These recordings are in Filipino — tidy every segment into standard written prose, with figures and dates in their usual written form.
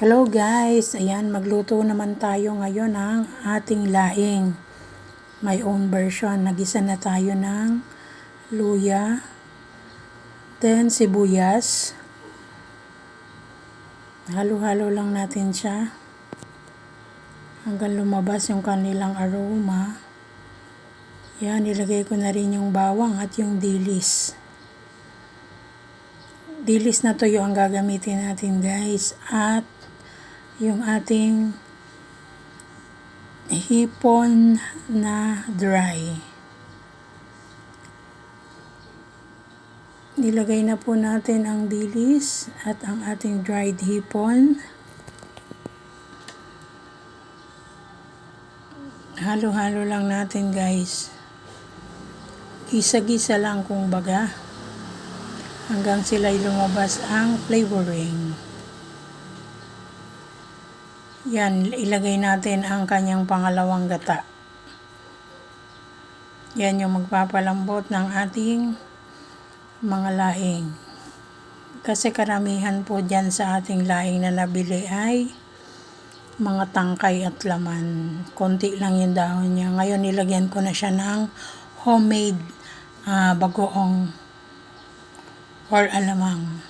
Hello guys, ayan magluto naman tayo ngayon ng ating laing. My own version, nagisa na tayo ng luya, then sibuyas. Halo-halo lang natin siya hanggang lumabas yung kanilang aroma. Yan, nilagay ko na rin yung bawang at yung dilis. Dilis na tuyo ang gagamitin natin guys, at yung ating hipon na dry. Nilagay na po natin ang dilis at ang ating dried hipon. Halo-halo lang natin guys. Gisa-gisa lang kung baga hanggang sila'y lumabas ang flavoring. Yan, ilagay natin ang kanyang pangalawang gata. Yan yung magpapalambot ng ating mga laing. Kasi karamihan po dyan sa ating laing na nabili ay mga tangkay at laman. Konti lang yung dahon niya. Ngayon nilagyan ko na siya ng homemade bagoong or alamang.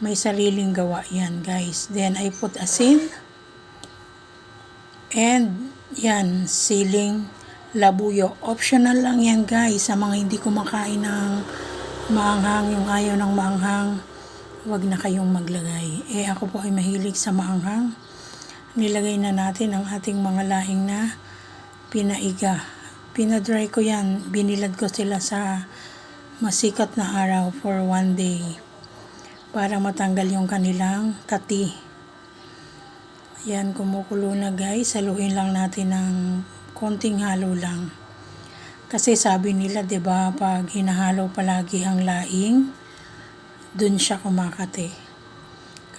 May sariling gawa yan guys. Then I put asin. And yan, siling labuyo. Optional lang yan guys. Sa mga hindi kumakain ng maanghang, yung ayaw ng maanghang, huwag na kayong maglagay. Ako po ay mahilig sa maanghang. Nilagay na natin ang ating mga laing na pinaiga. Pinadry ko yan. Binilad ko sila sa masikat na araw for 1 day para matanggal yung kanilang kati. Yan, kumukulo na guys. Haluin lang natin ng konting halo lang. Kasi sabi nila, 'di ba, pag hinahalo palagi ang laing, dun siya kumakati.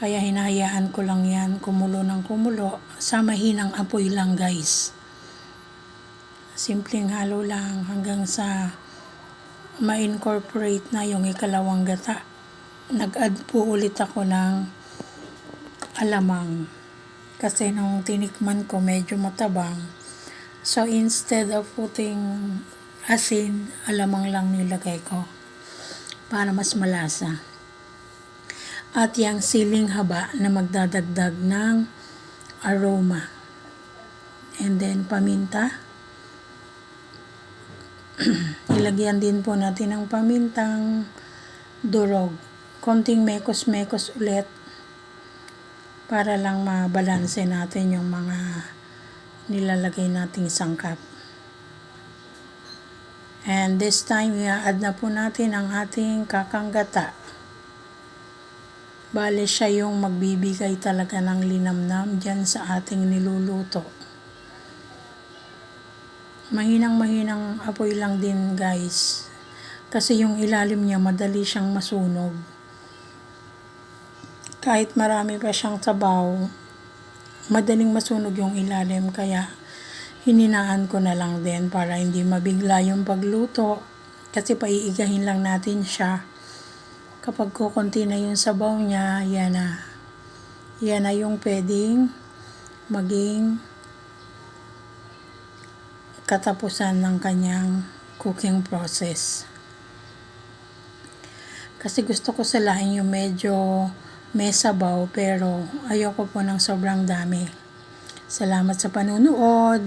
Kaya hinahayaan ko lang yan kumulo ng kumulo sa mahinang apoy lang guys. Simpleng halo lang hanggang sa ma-incorporate na yung ikalawang gata. Nag-add po ulit ako ng alamang. Kasi nung tinikman ko medyo matabang. So instead of putting asin, alamang lang nilagay ko para mas malasa. At yung siling haba na magdadagdag ng aroma. And then paminta. Ilagyan din po natin ng pamintang durog. Konting mekos-mekos ulit para lang mabalanse natin yung mga nilalagay nating sangkap. And this time, i-add na po natin ang ating kakanggata. Bale siya yung magbibigay talaga ng linamnam dyan sa ating niluluto. Mahinang-mahinang apoy lang din guys. Kasi yung ilalim niya madali siyang masunog. Kahit marami pa siyang sabaw, madaling masunog yung ilalim. Kaya hininaan ko na lang din para hindi mabigla yung pagluto. Kasi paiigahin lang natin siya. Kapag kukunti na yung sabaw niya, yan na. Yan na yung pwedeng maging katapusan ng kanyang cooking process. Kasi gusto ko sa laing yung medyo may sabaw, pero ayoko po ng sobrang dami. Salamat sa panunood.